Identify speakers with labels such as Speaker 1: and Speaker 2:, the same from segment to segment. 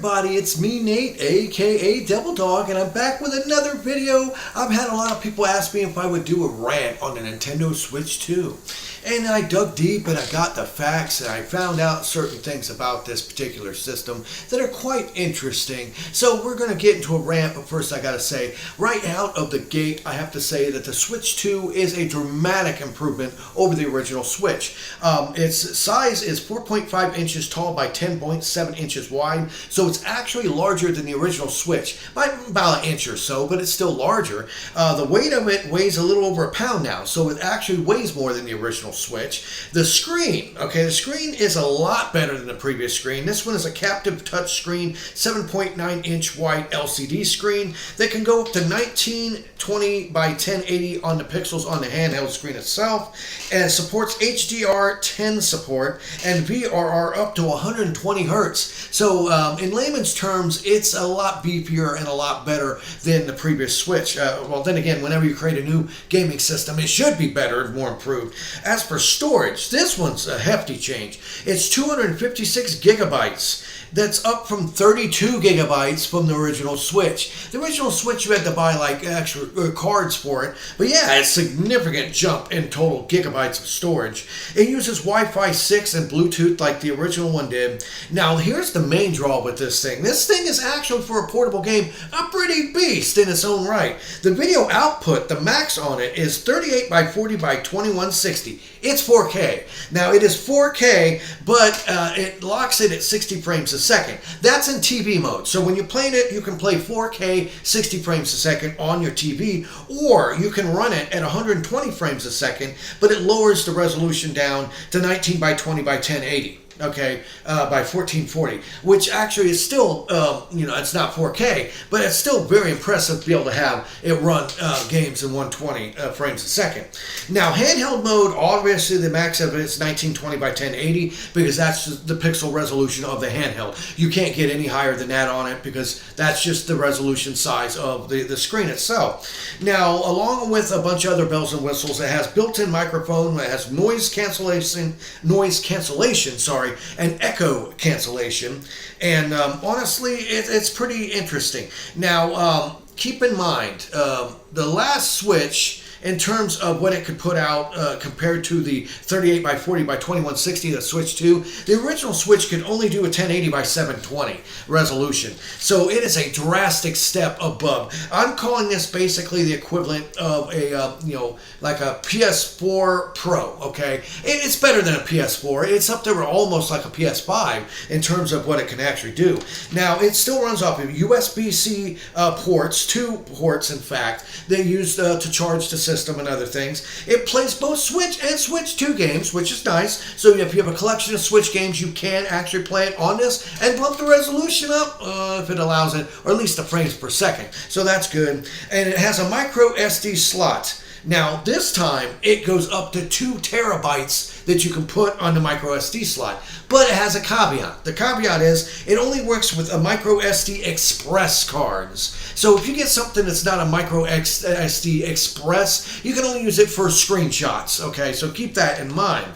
Speaker 1: everybody, it's me Nate, aka Devil Dog, and I'm back with another video. I've had a lot of people ask me if I would do a rant on the Nintendo Switch 2. And I dug deep and I got the facts and I found out certain things about this particular system that are quite interesting. So we're going to get into a rant, but first I gotta say, right out of the gate, I have to say that the Switch 2 is a dramatic improvement over the original Switch. Its size is 4.5 inches tall by 10.7 inches wide, so it's actually larger than the original Switch by about an inch or so, but it's still larger. The weight of it weighs a little over a pound now, so it actually weighs more than the original Switch. The screen is a lot better than the previous screen. This one is a captive touch screen, 7.9 inch wide LCD screen that can go up to 1920 by 1080 on the pixels on the handheld screen itself, and it supports HDR10 support and VRR up to 120 hertz. So in layman's terms, it's a lot beefier and a lot better than the previous Switch. Well, then again, whenever you create a new gaming system, it should be better and more improved. As for storage, this one's a hefty change. It's 256 gigabytes. That's up from 32 gigabytes from the original Switch. The original Switch, you had to buy like extra cards for it, but yeah, it's a significant jump in total gigabytes of storage. It uses Wi-Fi 6 and Bluetooth like the original one did. Now, here's the main draw with this thing. This thing is actually, for a portable game, a pretty beast in its own right. The video output, the max on it, is 38 by 40 by 2160. It's 4K. Now, it is 4K, but it locks it at 60 frames a second. That's in TV mode. So when you're playing it, you can play 4K 60 frames a second on your TV, or you can run it at 120 frames a second, but it lowers the resolution down to 19 by 20 by 1080. Okay, by 1440, which actually is still, it's not 4K, but it's still very impressive to be able to have it run games in 120 frames a second. Now, handheld mode, obviously the max of it is 1920 by 1080 because that's the pixel resolution of the handheld. You can't get any higher than that on it because that's just the resolution size of the screen itself. Now, along with a bunch of other bells and whistles, it has built-in microphone, it has noise cancellation, and echo cancellation, and honestly, it's pretty interesting. Now, keep in mind, the last Switch, in terms of what it could put out compared to the 38 by 40 by 2160, the Switch 2, the original Switch could only do a 1080 by 720 resolution. So it is a drastic step above. I'm calling this basically the equivalent of a, like a PS4 Pro, okay? It's better than a PS4. It's up there almost like a PS5 in terms of what it can actually do. Now, it still runs off of USB-C ports, 2 ports, in fact, they used to charge the system and other things. It plays both Switch and Switch 2 games, which is nice. So if you have a collection of Switch games, you can actually play it on this and bump the resolution up if it allows it, or at least the frames per second. So that's good. And it has a micro SD slot. Now, this time, it goes up to 2 terabytes that you can put on the micro SD slot. But it has a caveat. The caveat is it only works with a micro SD Express cards. So if you get something that's not a micro SD Express, you can only use it for screenshots. Okay, so keep that in mind.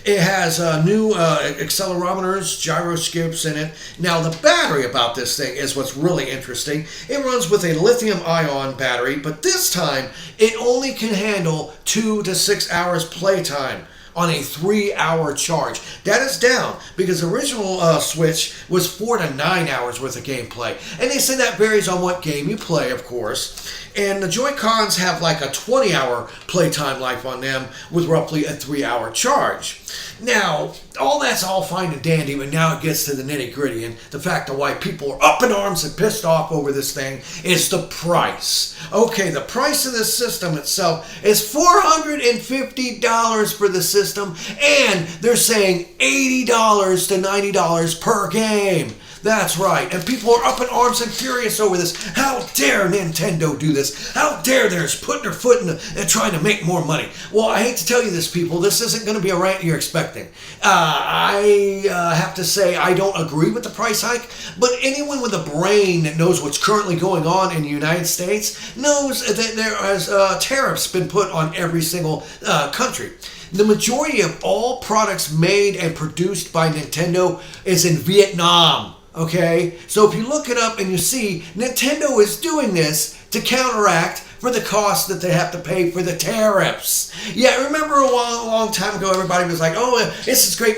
Speaker 1: It has new accelerometers, gyroscopes in it. Now, the battery about this thing is what's really interesting. It runs with a lithium-ion battery, but this time, it only can handle 2 to 6 hours playtime on a 3-hour charge. That is down because the original Switch was 4 to 9 hours worth of gameplay. And they say that varies on what game you play, of course. And the Joy-Cons have like a 20-hour playtime life on them with roughly a 3-hour charge. Now, all that's all fine and dandy, but now it gets to the nitty-gritty, and the fact of why people are up in arms and pissed off over this thing is the price. Okay, the price of this system itself is $450 for the system, and they're saying $80 to $90 per game. That's right, and people are up in arms and furious over this. How dare Nintendo do this? How dare they're putting their foot in and trying to make more money? Well, I hate to tell you this, people. This isn't going to be a rant you're expecting. I have to say I don't agree with the price hike, but anyone with a brain that knows what's currently going on in the United States knows that there is tariffs been put on every single country. The majority of all products made and produced by Nintendo is in Vietnam. Okay? So if you look it up and you see Nintendo is doing this to counteract for the cost that they have to pay for the tariffs. Yeah, remember a long time ago, everybody was like, oh, this is great.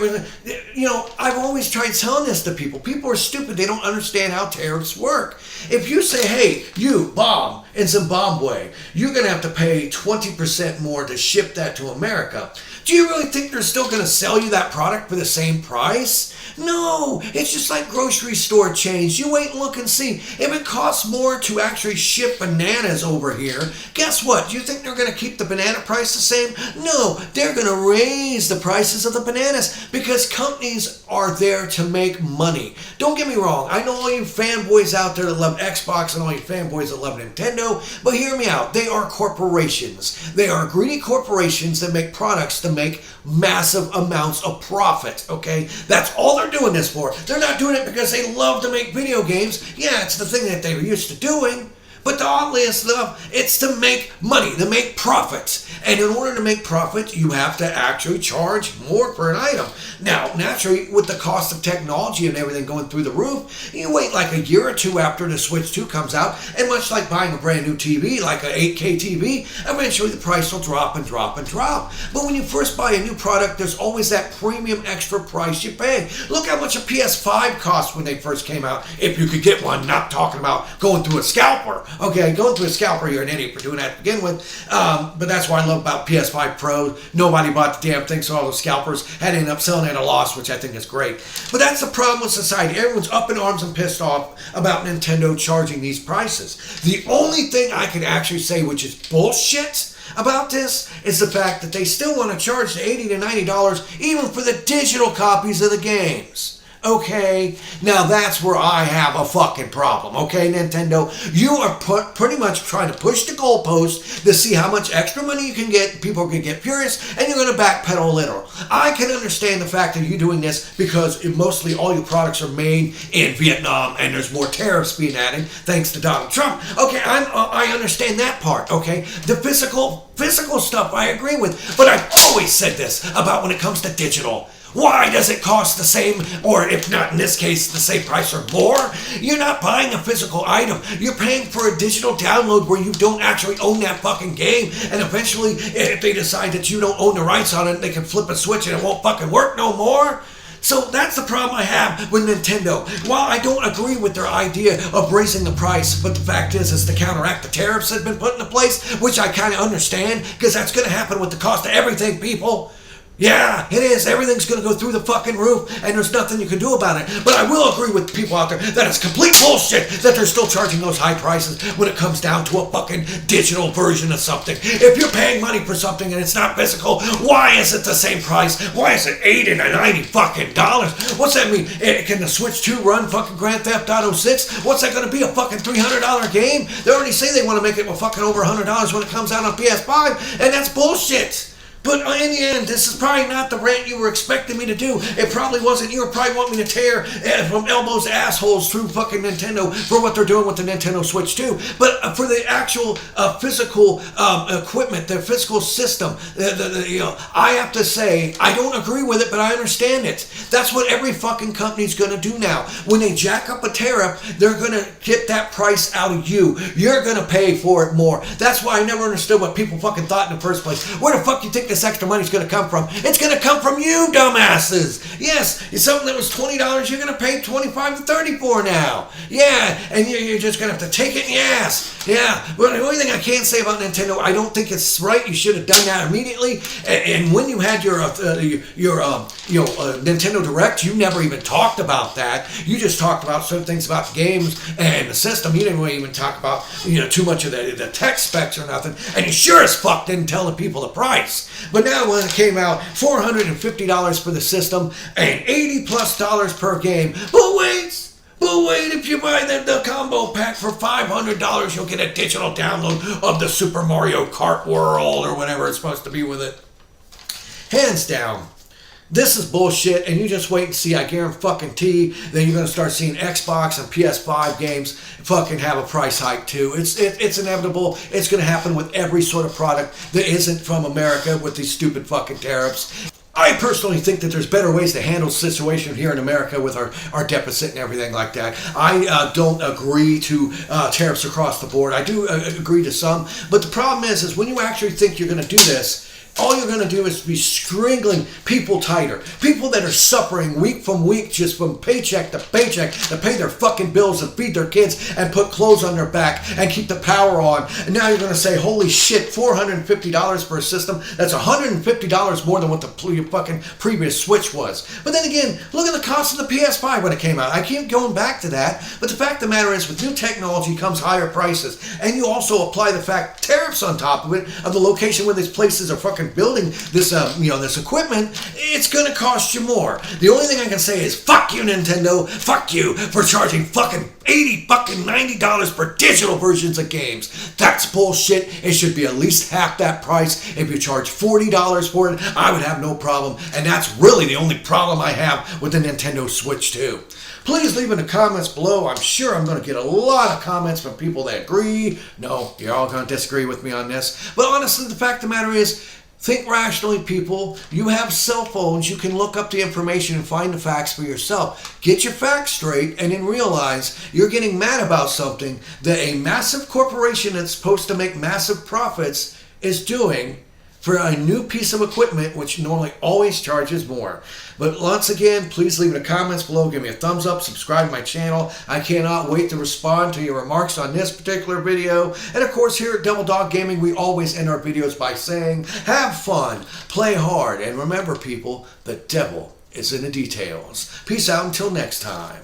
Speaker 1: You know, I've always tried telling this to people. People are stupid. They don't understand how tariffs work. If you say, hey, you, Bob, in Zimbabwe, you're going to have to pay 20% more to ship that to America. Do you really think they're still going to sell you that product for the same price? No, it's just like grocery store chains. You wait and look and see. If it costs more to actually ship bananas over here, guess what? Do you think they're going to keep the banana price the same? No, they're going to raise the prices of the bananas because companies are there to make money. Don't get me wrong. I know all you fanboys out there that love Xbox and all you fanboys that love Nintendo, but hear me out. They are corporations. They are greedy corporations that make products to make massive amounts of profit, okay? That's all they're doing this for. They're not doing it because they love to make video games. Yeah, it's the thing that they were used to doing. But the obvious stuff, it's to make money, to make profits. And in order to make profits, you have to actually charge more for an item. Now, naturally, with the cost of technology and everything going through the roof, you wait like a year or two after the Switch 2 comes out, and much like buying a brand new TV, like an 8K TV, eventually the price will drop and drop and drop. But when you first buy a new product, there's always that premium extra price you pay. Look how much a PS5 cost when they first came out, if you could get one, not talking about going through a scalper. Okay, going through a scalper, you're an idiot for doing that to begin with. But that's what I love about PS5 Pro. Nobody bought the damn thing, so all those scalpers had to end up selling at a loss, which I think is great. But that's the problem with society. Everyone's up in arms and pissed off about Nintendo charging these prices. The only thing I can actually say, which is bullshit about this, is the fact that they still want to charge $80 to $90 even for the digital copies of the games. Okay, now that's where I have a fucking problem. Okay, Nintendo, you are pretty much trying to push the goalpost to see how much extra money you can get. People can get furious, and you're going to backpedal a little. I can understand the fact that you're doing this because mostly all your products are made in Vietnam, and there's more tariffs being added thanks to Donald Trump. Okay, I understand that part. Okay, the physical stuff I agree with, but I've always said this about when it comes to digital. Why does it cost the same, or if not in this case, the same price or more? You're not buying a physical item. You're paying for a digital download where you don't actually own that fucking game. And eventually, if they decide that you don't own the rights on it, they can flip a switch and it won't fucking work no more. So that's the problem I have with Nintendo. While I don't agree with their idea of raising the price, but the fact is to counteract the tariffs that have been put into place, which I kind of understand, because that's going to happen with the cost of everything, people. Yeah, it is. Everything's going to go through the fucking roof, and there's nothing you can do about it. But I will agree with people out there that it's complete bullshit that they're still charging those high prices when it comes down to a fucking digital version of something. If you're paying money for something and it's not physical, why is it the same price? Why is it $80 to $90 fucking dollars? What's that mean? Can the Switch 2 run fucking Grand Theft Auto 6? What's that going to be, a fucking $300 game? They already say they want to make it fucking over $100 when it comes out on PS5, and that's bullshit. But in the end, this is probably not the rant you were expecting me to do. It probably wasn't. You were probably wanting me to tear from elbows to assholes through fucking Nintendo for what they're doing with the Nintendo Switch 2. But for the actual physical equipment, the physical system, I have to say, I don't agree with it, but I understand it. That's what every fucking company's going to do now. When they jack up a tariff, they're going to get that price out of you. You're going to pay for it more. That's why I never understood what people fucking thought in the first place. Where the fuck you think this extra money's going to come from? It's going to come from you, dumbasses. Yes, it's something that was $20, you're going to pay $25 to $30 for now. Yeah, and you're just going to have to take it in the ass. Yeah, but the only thing I can say about Nintendo, I don't think it's right. You should have done that immediately. And when you had your Nintendo Direct, you never even talked about that. You just talked about certain things about the games and the system. You didn't really even talk about too much of the tech specs or nothing. And you sure as fuck didn't tell the people the price. But now when it came out, $450 for the system and $80+ per game. But wait, if you buy the combo pack for $500, you'll get a digital download of the Super Mario Kart World or whatever it's supposed to be with it. Hands down. This is bullshit, and you just wait and see. I guarantee then you're going to start seeing Xbox and PS5 games fucking have a price hike too. It's inevitable. It's going to happen with every sort of product that isn't from America with these stupid fucking tariffs. I personally think that there's better ways to handle the situation here in America with our deficit and everything like that. I don't agree to tariffs across the board. I do agree to some, but the problem is when you actually think you're going to do this, all you're going to do is be strangling people tighter. People that are suffering week from week, just from paycheck to paycheck, to pay their fucking bills and feed their kids and put clothes on their back and keep the power on. And now you're going to say, holy shit, $450 for a system? That's $150 more than what the fucking previous Switch was. But then again, look at the cost of the PS5 when it came out. I keep going back to that. But the fact of the matter is, with new technology comes higher prices. And you also apply the fact, tariffs on top of it, of the location where these places are fucking building this this equipment, it's gonna cost you more. The only thing I can say is fuck you, Nintendo, fuck you for charging fucking $90 for digital versions of games. That's bullshit. It should be at least half that price. If you charge $40 for it, I would have no problem, and that's really the only problem I have with the Nintendo Switch 2. Please leave in the comments below. I'm sure I'm going to get a lot of comments from people that agree. No, you're all going to disagree with me on this. But honestly, the fact of the matter is, think rationally, people. You have cell phones. You can look up the information and find the facts for yourself. Get your facts straight and then realize you're getting mad about something that a massive corporation that's supposed to make massive profits is doing for a new piece of equipment, which normally always charges more. But once again, please leave in the comments below. Give me a thumbs up. Subscribe to my channel. I cannot wait to respond to your remarks on this particular video. And of course, here at Devil Dog Gaming, we always end our videos by saying, have fun, play hard, and remember, people, the devil is in the details. Peace out until next time.